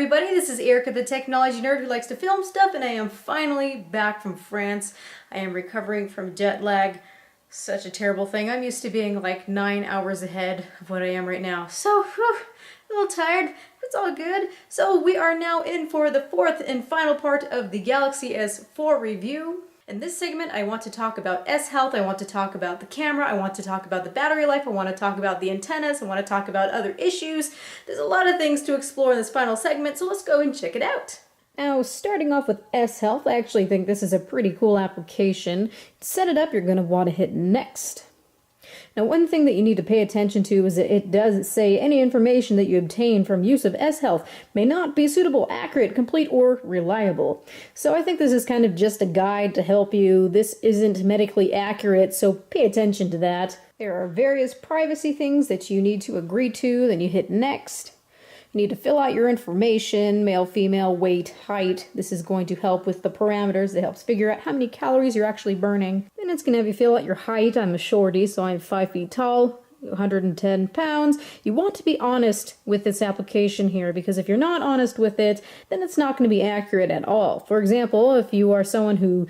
everybody, this is Erica, the technology nerd who likes to film stuff, and I am finally back from France. I am recovering from jet lag. Such a terrible thing. I'm used to being like 9 hours ahead of what I am right now. So, whew, a little tired. It's all good. So we are now in for the fourth and final part of the Galaxy S4 review. In this segment, I want to talk about S-Health, I want to talk about the camera, I want to talk about the battery life, I want to talk about the antennas, I want to talk about other issues. There's a lot of things to explore in this final segment, so let's go and check it out. Now, starting off with S-Health, I actually think this is a pretty cool application. To set it up, you're going to want to hit Next. Now, one thing that you need to pay attention to is that it does say any information that you obtain from use of S-Health may not be suitable, accurate, complete, or reliable. So I think this is kind of just a guide to help you. This isn't medically accurate, so pay attention to that. There are various privacy things that you need to agree to, then you hit Next. You need to fill out your information, male, female, weight, height. This is going to help with the parameters. It helps figure out how many calories you're actually burning. Then it's going to have you fill out your height. I'm a shorty, so I'm 5 feet tall, 110 pounds. You want to be honest with this application here, because if you're not honest with it, then it's not going to be accurate at all. For example, if you are someone who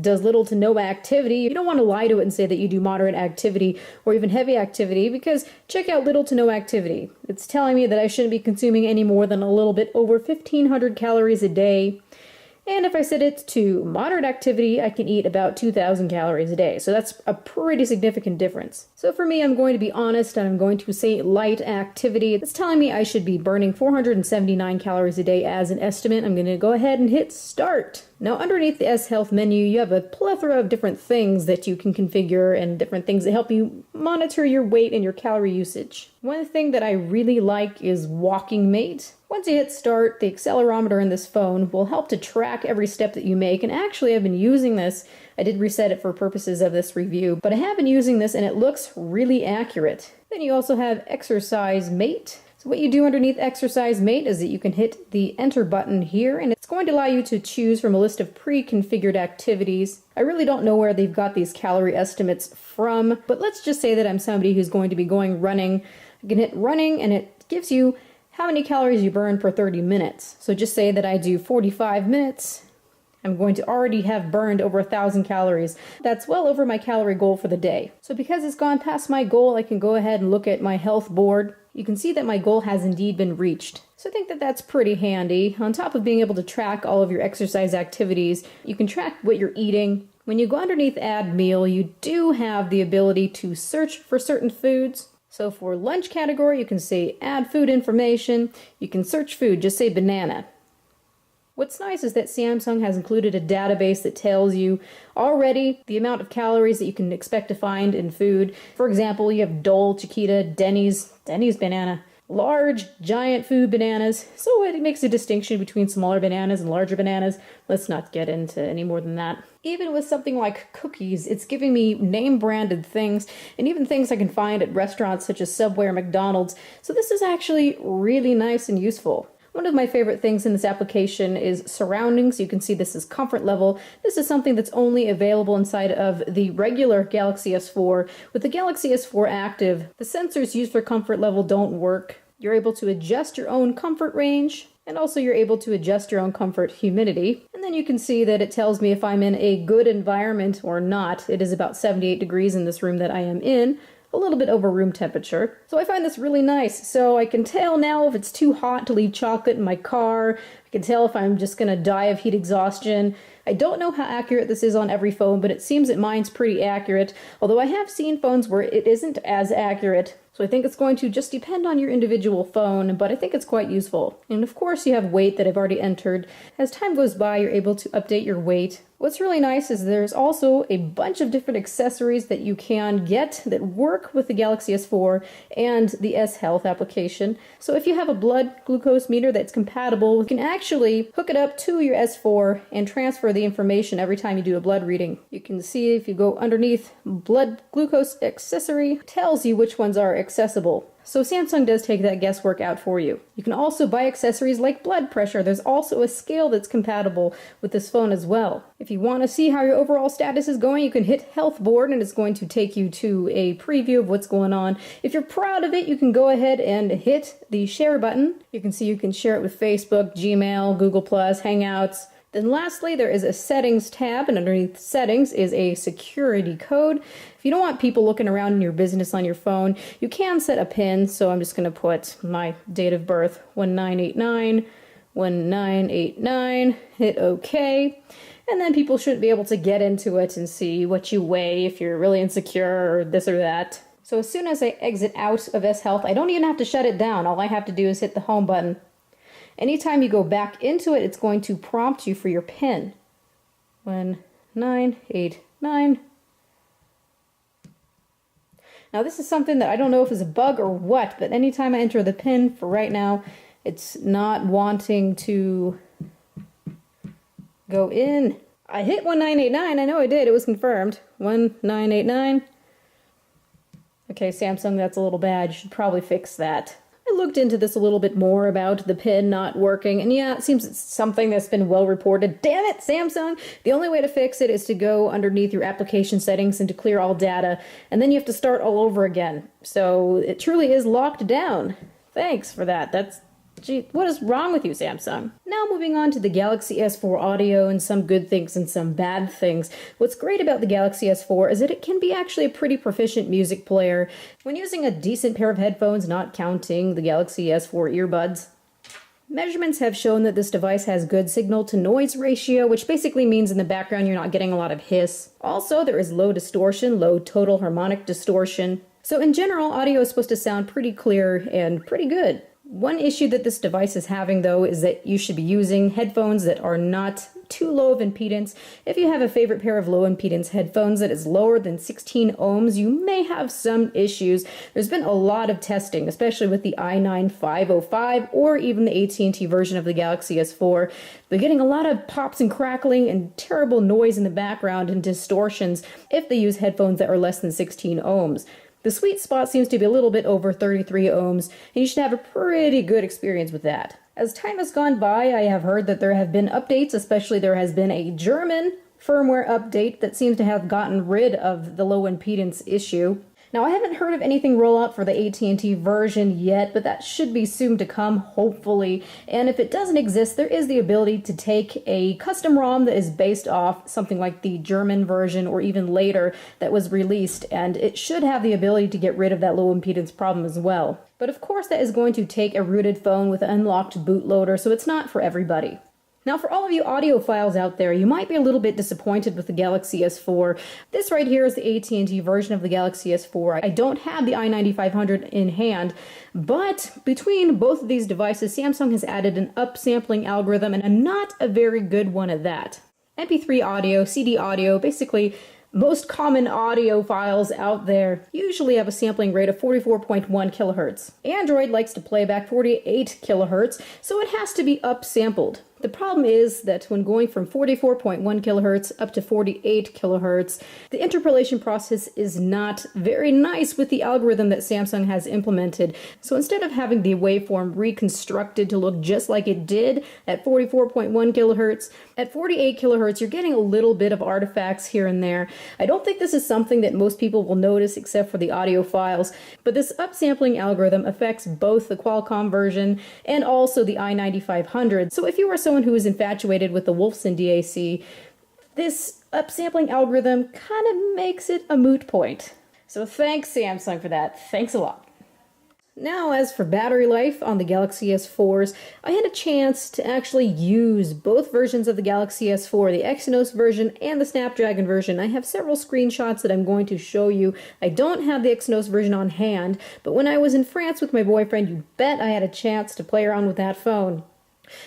does little to no activity, you don't want to lie to it and say that you do moderate activity or even heavy activity, because check out little to no activity. It's telling me that I shouldn't be consuming any more than a little bit over 1,500 calories a day. And if I set it to moderate activity, I can eat about 2,000 calories a day. So that's a pretty significant difference. So for me, I'm going to be honest and I'm going to say light activity. It's telling me I should be burning 479 calories a day as an estimate. I'm going to go ahead and hit Start. Now, underneath the S-Health menu, you have a plethora of different things that you can configure and different things that help you monitor your weight and your calorie usage. One thing that I really like is Walking Mate. Once you hit Start, the accelerometer in this phone will help to track every step that you make, and actually I've been using this. I did reset it for purposes of this review, but I have been using this and it looks really accurate. Then you also have Exercise Mate. So what you do underneath Exercise Mate is that you can hit the Enter button here, and it's going to allow you to choose from a list of pre-configured activities. I really don't know where they've got these calorie estimates from, but let's just say that I'm somebody who's going to be going running. I can hit Running, and it gives you how many calories you burn per 30 minutes. So just say that I do 45 minutes. I'm going to already have burned over 1,000 calories. That's well over my calorie goal for the day. So because it's gone past my goal, I can go ahead and look at my health board. You can see that my goal has indeed been reached. So I think that that's pretty handy. On top of being able to track all of your exercise activities, you can track what you're eating. When you go underneath Add Meal, you do have the ability to search for certain foods. So for lunch category, you can say Add Food Information. You can search food, just say banana. What's nice is that Samsung has included a database that tells you already the amount of calories that you can expect to find in food. For example, you have Dole, Chiquita, Denny's banana, large, giant food bananas. So it makes a distinction between smaller bananas and larger bananas. Let's not get into any more than that. Even with something like cookies, it's giving me name-branded things, and even things I can find at restaurants such as Subway or McDonald's. So this is actually really nice and useful. One of my favorite things in this application is surroundings. You can see this is comfort level. This is something that's only available inside of the regular Galaxy S4. With the Galaxy S4 active, the sensors used for comfort level don't work. You're able to adjust your own comfort range, and also you're able to adjust your own comfort humidity. And then you can see that it tells me if I'm in a good environment or not. It is about 78 degrees in this room that I am in. A little bit over room temperature. So I find this really nice. So I can tell now if it's too hot to leave chocolate in my car. I can tell if I'm just going to die of heat exhaustion. I don't know how accurate this is on every phone, but it seems that mine's pretty accurate. Although I have seen phones where it isn't as accurate. So I think it's going to just depend on your individual phone, but I think it's quite useful. And of course you have weight that I've already entered. As time goes by, you're able to update your weight. What's really nice is there's also a bunch of different accessories that you can get that work with the Galaxy S4 and the S-Health application. So if you have a blood glucose meter that's compatible, you can actually hook it up to your S4 and transfer the information every time you do a blood reading. You can see if you go underneath blood glucose accessory, it tells you which ones are accessible. So Samsung does take that guesswork out for you. You can also buy accessories like blood pressure. There's also a scale that's compatible with this phone as well. If you want to see how your overall status is going, you can hit Health Board and it's going to take you to a preview of what's going on. If you're proud of it, you can go ahead and hit the share button. You can see you can share it with Facebook, Gmail, Google+, Hangouts. Then lastly, there is a settings tab, and underneath settings is a security code. If you don't want people looking around in your business on your phone, you can set a PIN, so I'm just going to put my date of birth, 1989, 1989, hit OK, and then people shouldn't be able to get into it and see what you weigh if you're really insecure or this or that. So as soon as I exit out of S Health, I don't even have to shut it down. All I have to do is hit the home button. Anytime you go back into it, it's going to prompt you for your PIN. 1989. Now this is something that I don't know if it's a bug or what, but anytime I enter the PIN for right now, it's not wanting to go in. I hit 1989, I know I did, it was confirmed. 1989. Okay, Samsung, that's a little bad, you should probably fix that. I looked into this a little bit more about the PIN not working, and yeah, it seems it's something that's been well reported. Damn it, Samsung! The only way to fix it is to go underneath your application settings and to clear all data, and then you have to start all over again. So it truly is locked down. Thanks for that. Gee, what is wrong with you, Samsung? Now moving on to the Galaxy S4 audio and some good things and some bad things. What's great about the Galaxy S4 is that it can be actually a pretty proficient music player when using a decent pair of headphones, not counting the Galaxy S4 earbuds. Measurements have shown that this device has good signal-to-noise ratio, which basically means in the background you're not getting a lot of hiss. Also, there is low distortion, low total harmonic distortion. So in general, audio is supposed to sound pretty clear and pretty good. One issue that this device is having, though, is that you should be using headphones that are not too low of impedance. If you have a favorite pair of low impedance headphones that is lower than 16 ohms, you may have some issues. There's been a lot of testing, especially with the i9-505 or even the AT&T version of the Galaxy S4. They're getting a lot of pops and crackling and terrible noise in the background and distortions if they use headphones that are less than 16 ohms. The sweet spot seems to be a little bit over 33 ohms, and you should have a pretty good experience with that. As time has gone by, I have heard that there have been updates, especially there has been a German firmware update that seems to have gotten rid of the low impedance issue. Now, I haven't heard of anything roll out for the AT&T version yet, but that should be soon to come, hopefully. And if it doesn't exist, there is the ability to take a custom ROM that is based off something like the German version or even later that was released, and it should have the ability to get rid of that low impedance problem as well. But of course, that is going to take a rooted phone with an unlocked bootloader, so it's not for everybody. Now, for all of you audiophiles out there, you might be a little bit disappointed with the Galaxy S4. This right here is the AT&T version of the Galaxy S4. I don't have the i9500 in hand, but between both of these devices, Samsung has added an upsampling algorithm, and not a very good one at that. MP3 audio, CD audio, basically most common audio files out there usually have a sampling rate of 44.1 kilohertz. Android likes to play back 48 kilohertz, so it has to be upsampled. The problem is that when going from 44.1 kilohertz up to 48 kilohertz, the interpolation process is not very nice with the algorithm that Samsung has implemented. So instead of having the waveform reconstructed to look just like it did at 44.1 kilohertz, at 48 kilohertz you're getting a little bit of artifacts here and there. I don't think this is something that most people will notice except for the audiophiles, but this upsampling algorithm affects both the Qualcomm version and also the i9500. So if you are someone who is infatuated with the Wolfson DAC, this upsampling algorithm kind of makes it a moot point. So thanks Samsung for that. Thanks a lot. Now, as for battery life on the Galaxy S4s, I had a chance to actually use both versions of the Galaxy S4, the Exynos version and the Snapdragon version. I have several screenshots that I'm going to show you. I don't have the Exynos version on hand, but when I was in France with my boyfriend, you bet I had a chance to play around with that phone.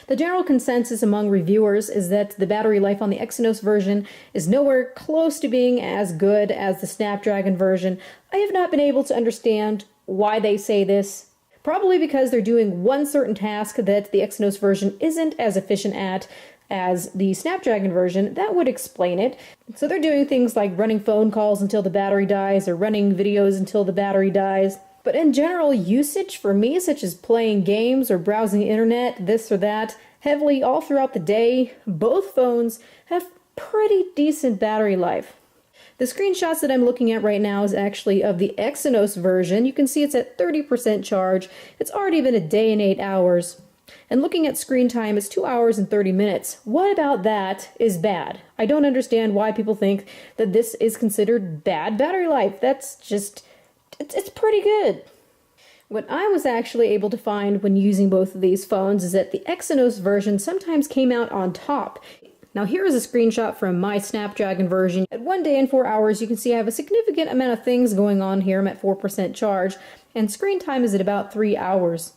The general consensus among reviewers is that the battery life on the Exynos version is nowhere close to being as good as the Snapdragon version. I have not been able to understand why they say this. Probably because they're doing one certain task that the Exynos version isn't as efficient at as the Snapdragon version. That would explain it. So they're doing things like running phone calls until the battery dies or running videos until the battery dies. But in general, usage for me, such as playing games or browsing the internet, this or that, heavily all throughout the day, both phones have pretty decent battery life. The screenshots that I'm looking at right now is actually of the Exynos version. You can see it's at 30% charge. It's already been a day and 8 hours. And looking at screen time, it's 2 hours and 30 minutes. What about that is bad? I don't understand why people think that this is considered bad battery life. That's just, it's pretty good. What I was actually able to find when using both of these phones is that the Exynos version sometimes came out on top. Now here is a screenshot from my Snapdragon version. At 1 day and 4 hours, you can see I have a significant amount of things going on here. I'm at 4% charge, and screen time is at about 3 hours.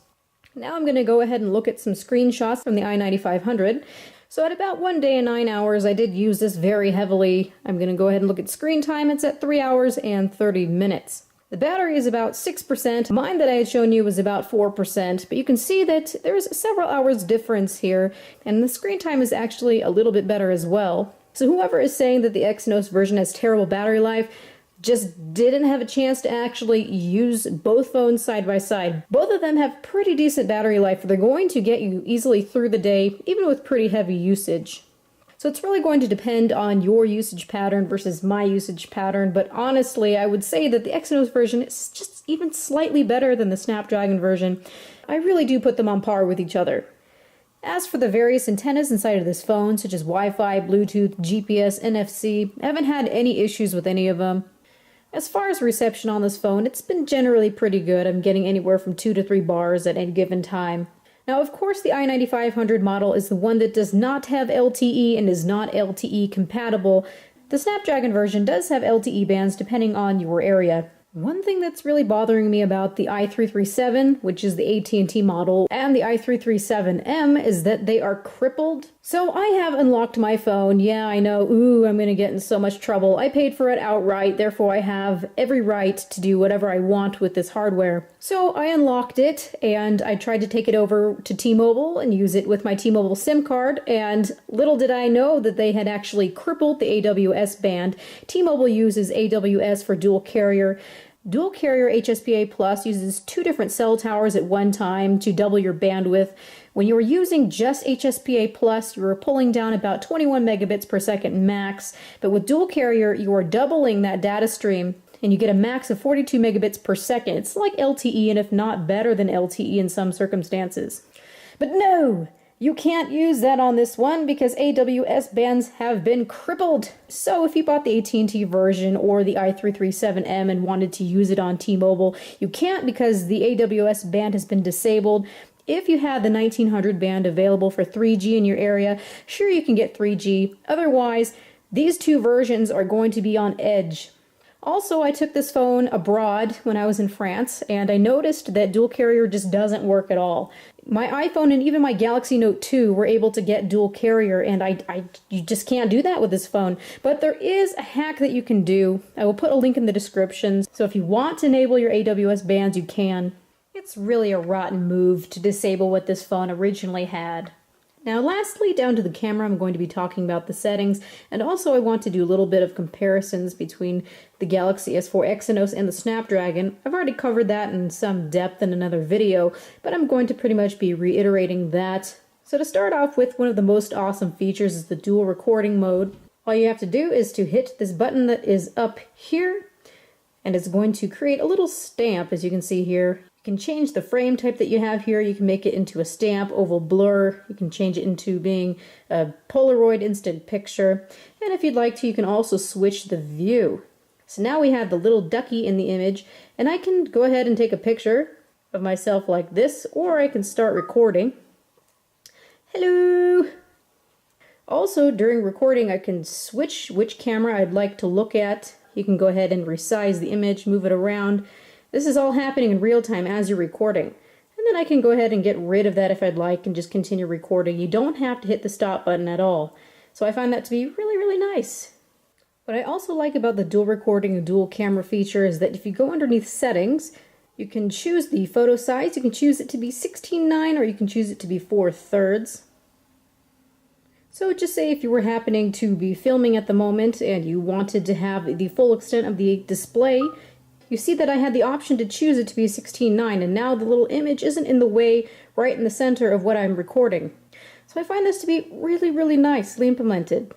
Now I'm going to go ahead and look at some screenshots from the i9500. So at about 1 day and 9 hours, I did use this very heavily. I'm going to go ahead and look at screen time. It's at 3 hours and 30 minutes. The battery is about 6%. Mine that I had shown you was about 4%, but you can see that there's several hours difference here, and the screen time is actually a little bit better as well. So whoever is saying that the Exynos version has terrible battery life just didn't have a chance to actually use both phones side by side. Both of them have pretty decent battery life. They're going to get you easily through the day, even with pretty heavy usage. So it's really going to depend on your usage pattern versus my usage pattern, but honestly, I would say that the Exynos version is just even slightly better than the Snapdragon version. I really do put them on par with each other. As for the various antennas inside of this phone, such as Wi-Fi, Bluetooth, GPS, NFC, I haven't had any issues with any of them. As far as reception on this phone, it's been generally pretty good. I'm getting anywhere from 2 to 3 bars at any given time. Now, of course, the i9500 model is the one that does not have LTE and is not LTE compatible. The Snapdragon version does have LTE bands depending on your area. One thing that's really bothering me about the i337, which is the AT&T model, and the i337M is that they are crippled. So I have unlocked my phone. Yeah, I know, I'm gonna get in so much trouble. I paid for it outright, therefore I have every right to do whatever I want with this hardware. So I unlocked it, and I tried to take it over to T-Mobile and use it with my T-Mobile SIM card, and little did I know that they had actually crippled the AWS band. T-Mobile uses AWS for dual carrier. Dual carrier HSPA Plus uses 2 different cell towers at one time to double your bandwidth. When you were using just HSPA Plus, you were pulling down about 21 megabits per second max, but with dual carrier, you are doubling that data stream, and you get a max of 42 megabits per second. It's like LTE, and if not better than LTE in some circumstances. But no! You can't use that on this one because AWS bands have been crippled. So if you bought the AT&T version or the i337M and wanted to use it on T-Mobile, you can't because the AWS band has been disabled. If you had the 1900 band available for 3G in your area, sure, you can get 3G. Otherwise, these two versions are going to be on edge. Also, I took this phone abroad when I was in France, and I noticed that dual carrier just doesn't work at all. My iPhone and even my Galaxy Note 2 were able to get dual carrier, and you just can't do that with this phone. But there is a hack that you can do. I will put a link in the description, so if you want to enable your AWS bands, you can. It's really a rotten move to disable what this phone originally had. Now lastly, down to the camera, I'm going to be talking about the settings, and also I want to do a little bit of comparisons between the Galaxy S4 Exynos and the Snapdragon. I've already covered that in some depth in another video, but I'm going to pretty much be reiterating that. So to start off with, one of the most awesome features is the dual recording mode. All you have to do is to hit this button that is up here, and it's going to create a little stamp, as you can see here. You can change the frame type that you have here. You can make it into a stamp, oval blur. You can change it into being a Polaroid instant picture. And if you'd like to, you can also switch the view. So now we have the little ducky in the image, and I can go ahead and take a picture of myself like this, or I can start recording. Hello! Also, during recording, I can switch which camera I'd like to look at. You can go ahead and resize the image, move it around. This is all happening in real time as you're recording. And then I can go ahead and get rid of that if I'd like and just continue recording. You don't have to hit the stop button at all. So I find that to be really, really nice. What I also like about the dual recording and dual camera feature is that if you go underneath settings, you can choose the photo size. You can choose it to be 16:9 or you can choose it to be 4/3. So just say if you were happening to be filming at the moment and you wanted to have the full extent of the display, you see that I had the option to choose it to be 16:9, and now the little image isn't in the way right in the center of what I'm recording. So I find this to be really, really nicely implemented.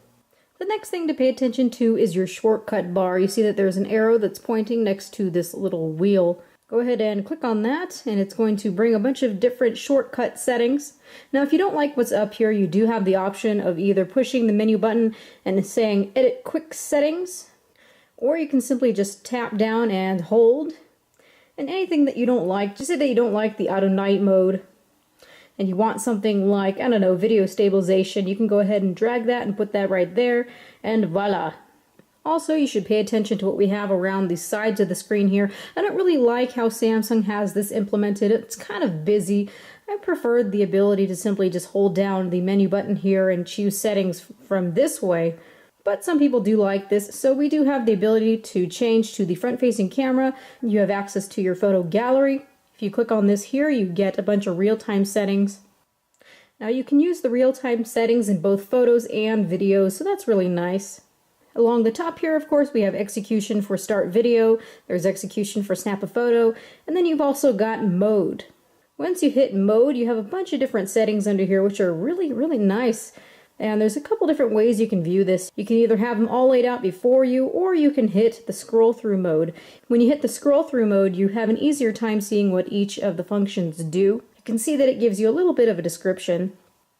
The next thing to pay attention to is your shortcut bar. You see that there's an arrow that's pointing next to this little wheel. Go ahead and click on that, and it's going to bring a bunch of different shortcut settings. Now, if you don't like what's up here, you do have the option of either pushing the menu button and saying Edit Quick Settings, or you can simply just tap down and hold. And anything that you don't like, just say that you don't like the auto night mode, and you want something like, I don't know, video stabilization, you can go ahead and drag that and put that right there, and voila. Also, you should pay attention to what we have around the sides of the screen here. I don't really like how Samsung has this implemented. It's kind of busy. I preferred the ability to simply just hold down the menu button here and choose settings from this way. But some people do like this, so we do have the ability to change to the front-facing camera. You have access to your photo gallery. If you click on this here, you get a bunch of real-time settings. Now you can use the real-time settings in both photos and videos, so that's really nice. Along the top here, of course, we have execution for start video, there's execution for snap a photo, and then you've also got mode. Once you hit mode, you have a bunch of different settings under here, which are really, really nice. And there's a couple different ways you can view this. You can either have them all laid out before you, or you can hit the scroll through mode. When you hit the scroll through mode, you have an easier time seeing what each of the functions do. You can see that it gives you a little bit of a description.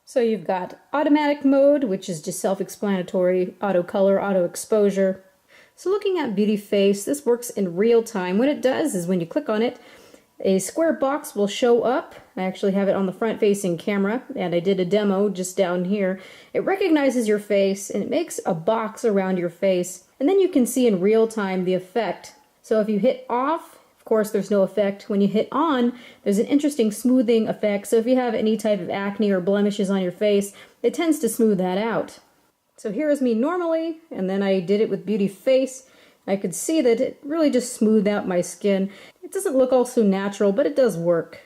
So you've got automatic mode, which is just self-explanatory, auto color, auto exposure. So looking at beauty face, this works in real time. What it does is when you click on it, a square box will show up. I actually have it on the front-facing camera, and I did a demo just down here. It recognizes your face, and it makes a box around your face, and then you can see in real time the effect. So if you hit off, of course there's no effect. When you hit on, there's an interesting smoothing effect, so if you have any type of acne or blemishes on your face, it tends to smooth that out. So here is me normally, and then I did it with beauty face. I could see that it really just smoothed out my skin. It doesn't look all so natural, but it does work.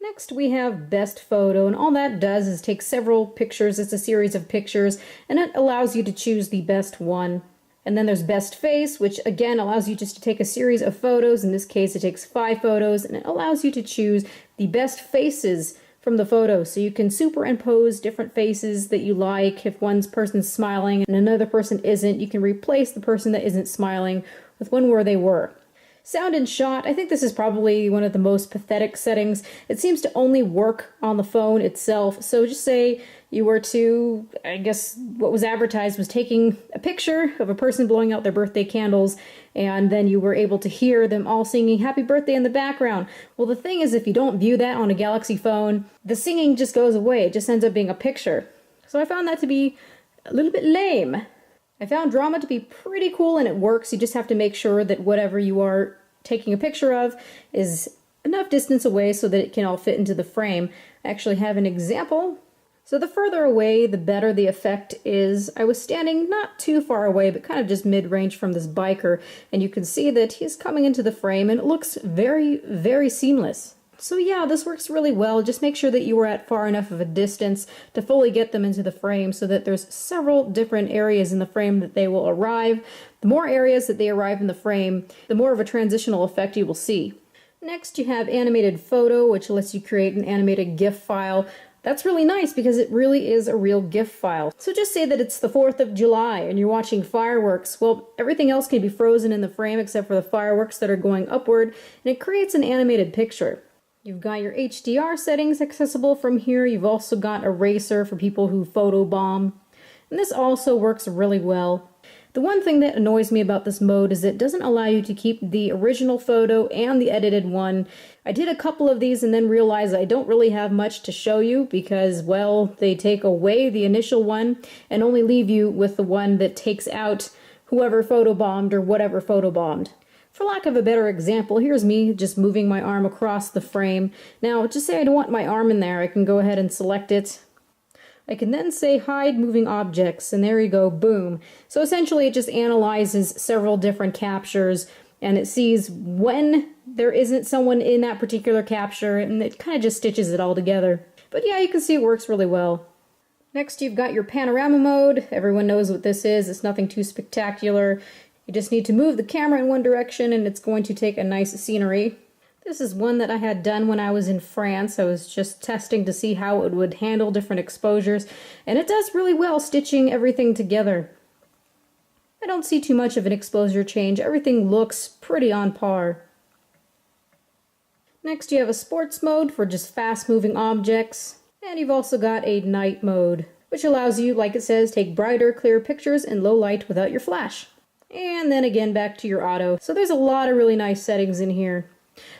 Next we have best photo, and all that does is take several pictures. It's a series of pictures, and it allows you to choose the best one. And then there's best face, which again allows you just to take a series of photos. In this case, it takes 5 photos, and it allows you to choose the best faces from the photo. So you can superimpose different faces that you like. If one person's smiling and another person isn't, you can replace the person that isn't smiling with one where they were. Sound and shot, I think this is probably one of the most pathetic settings. It seems to only work on the phone itself. So just say you were to, I guess what was advertised was taking a picture of a person blowing out their birthday candles, and then you were able to hear them all singing happy birthday in the background. Well, the thing is, if you don't view that on a Galaxy phone, the singing just goes away. It just ends up being a picture. So I found that to be a little bit lame. I found drama to be pretty cool, and it works. You just have to make sure that whatever you are taking a picture of is enough distance away so that it can all fit into the frame. I actually have an example. So the further away, the better the effect is. I was standing not too far away, but kind of just mid-range from this biker, and you can see that he's coming into the frame, and it looks very, very seamless. So yeah, this works really well. Just make sure that you are at far enough of a distance to fully get them into the frame so that there's several different areas in the frame that they will arrive. The more areas that they arrive in the frame, the more of a transitional effect you will see. Next, you have animated photo, which lets you create an animated GIF file. That's really nice because it really is a real GIF file. So just say that it's the 4th of July and you're watching fireworks. Well, everything else can be frozen in the frame except for the fireworks that are going upward, and it creates an animated picture. You've got your HDR settings accessible from here. You've also got eraser for people who photobomb. And this also works really well. The one thing that annoys me about this mode is it doesn't allow you to keep the original photo and the edited one. I did a couple of these and then realized I don't really have much to show you because, well, they take away the initial one and only leave you with the one that takes out whoever photobombed or whatever photobombed. For lack of a better example, here's me just moving my arm across the frame. Now, just say I don't want my arm in there, I can go ahead and select it. I can then say hide moving objects, and there you go, boom. So essentially it just analyzes several different captures, and it sees when there isn't someone in that particular capture, and it kind of just stitches it all together. But yeah, you can see it works really well. Next, you've got your panorama mode. Everyone knows what this is. It's nothing too spectacular. You just need to move the camera in one direction and it's going to take a nice scenery. This is one that I had done when I was in France. I was just testing to see how it would handle different exposures, and it does really well stitching everything together. I don't see too much of an exposure change. Everything looks pretty on par. Next you have a sports mode for just fast moving objects, and you've also got a night mode, which allows you, like it says, take brighter, clearer pictures in low light without your flash. And then again back to your auto. So there's a lot of really nice settings in here.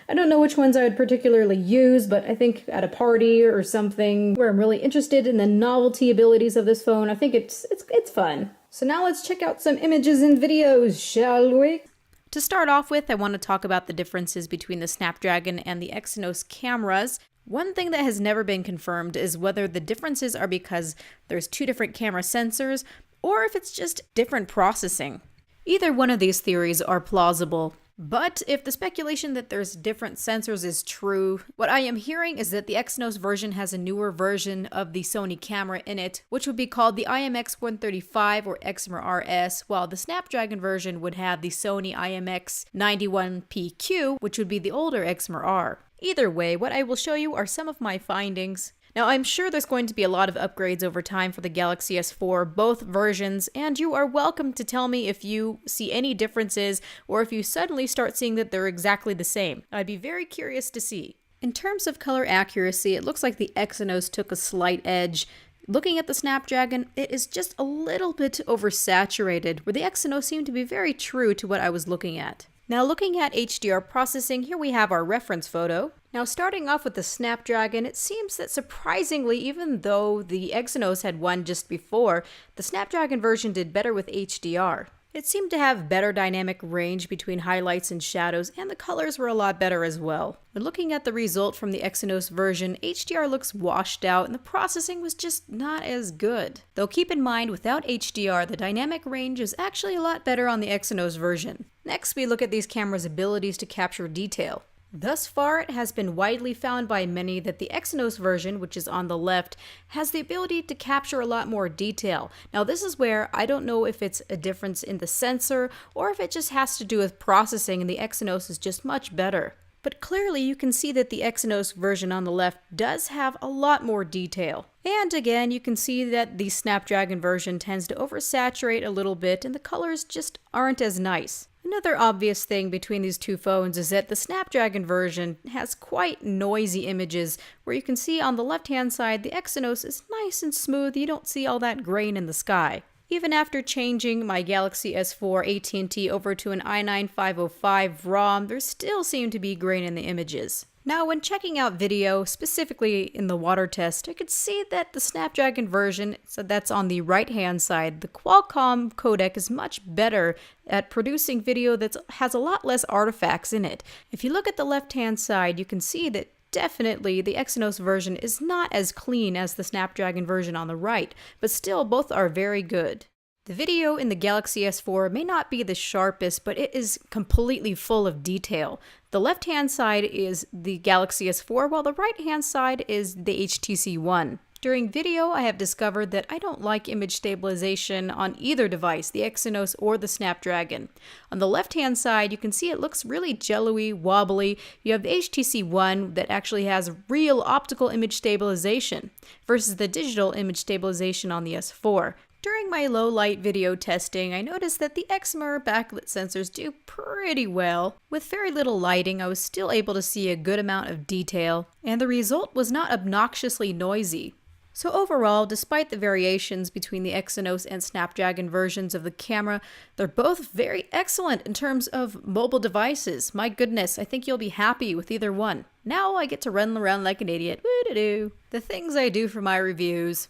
I don't know which ones I would particularly use, but I think at a party or something where I'm really interested in the novelty abilities of this phone, I think it's fun. So now let's check out some images and videos, shall we? To start off with, I want to talk about the differences between the Snapdragon and the Exynos cameras. One thing that has never been confirmed is whether the differences are because there's two different camera sensors or if it's just different processing. Either one of these theories are plausible. But if the speculation that there's different sensors is true, what I am hearing is that the Exynos version has a newer version of the Sony camera in it, which would be called the IMX135 or Exymer RS, while the Snapdragon version would have the Sony IMX91PQ, which would be the older Exymer R. Either way, what I will show you are some of my findings. Now, I'm sure there's going to be a lot of upgrades over time for the Galaxy S4, both versions, and you are welcome to tell me if you see any differences or if you suddenly start seeing that they're exactly the same. I'd be very curious to see. In terms of color accuracy, it looks like the Exynos took a slight edge. Looking at the Snapdragon, it is just a little bit oversaturated, where the Exynos seemed to be very true to what I was looking at. Now looking at HDR processing, here we have our reference photo. Now starting off with the Snapdragon, it seems that surprisingly, even though the Exynos had one just before, the Snapdragon version did better with HDR. It seemed to have better dynamic range between highlights and shadows, and the colors were a lot better as well. When looking at the result from the Exynos version, HDR looks washed out and the processing was just not as good. Though keep in mind, without HDR, the dynamic range is actually a lot better on the Exynos version. Next, we look at these cameras' abilities to capture detail. Thus far, it has been widely found by many that the Exynos version, which is on the left, has the ability to capture a lot more detail. Now, this is where I don't know if it's a difference in the sensor or if it just has to do with processing and the Exynos is just much better. But clearly, you can see that the Exynos version on the left does have a lot more detail. And again, you can see that the Snapdragon version tends to oversaturate a little bit and the colors just aren't as nice. Another obvious thing between these two phones is that the Snapdragon version has quite noisy images, where you can see on the left-hand side the Exynos is nice and smooth, you don't see all that grain in the sky. Even after changing my Galaxy S4 AT&T over to an i9 ROM, there still seem to be grain in the images. Now, when checking out video, specifically in the water test, I could see that the Snapdragon version, so that's on the right-hand side, the Qualcomm codec is much better at producing video that has a lot less artifacts in it. If you look at the left-hand side, you can see that definitely the Exynos version is not as clean as the Snapdragon version on the right, but still both are very good. The video in the Galaxy S4 may not be the sharpest, but it is completely full of detail. The left-hand side is the Galaxy S4, while the right-hand side is the HTC One. During video, I have discovered that I don't like image stabilization on either device, the Exynos or the Snapdragon. On the left-hand side, you can see it looks really jello-y, wobbly. You have the HTC One that actually has real optical image stabilization versus the digital image stabilization on the S4. During my low light video testing, I noticed that the Exymer backlit sensors do pretty well. With very little lighting, I was still able to see a good amount of detail, and the result was not obnoxiously noisy. So overall, despite the variations between the Exynos and Snapdragon versions of the camera, they're both very excellent in terms of mobile devices. My goodness, I think you'll be happy with either one. Now I get to run around like an idiot. Woo-doo-doo. The things I do for my reviews.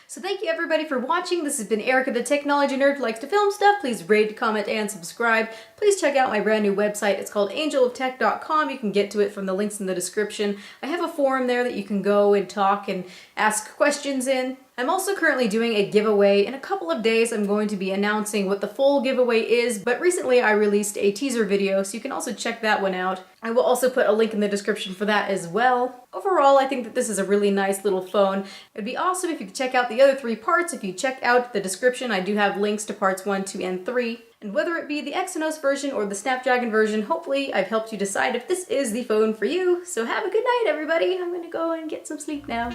So thank you everybody for watching. This has been Erica, the technology nerd who likes to film stuff. Please rate, comment, and subscribe. Please check out my brand new website. It's called angeloftech.com. You can get to it from the links in the description. I have a forum there that you can go and talk and ask questions in. I'm also currently doing a giveaway. In a couple of days, I'm going to be announcing what the full giveaway is, but recently I released a teaser video, so you can also check that one out. I will also put a link in the description for that as well. Overall, I think that this is a really nice little phone. It'd be awesome if you could check out the other 3 parts. If you check out the description, I do have links to parts 1, 2, and 3. And whether it be the Exynos version or the Snapdragon version, hopefully I've helped you decide if this is the phone for you. So have a good night, everybody. I'm gonna go and get some sleep now.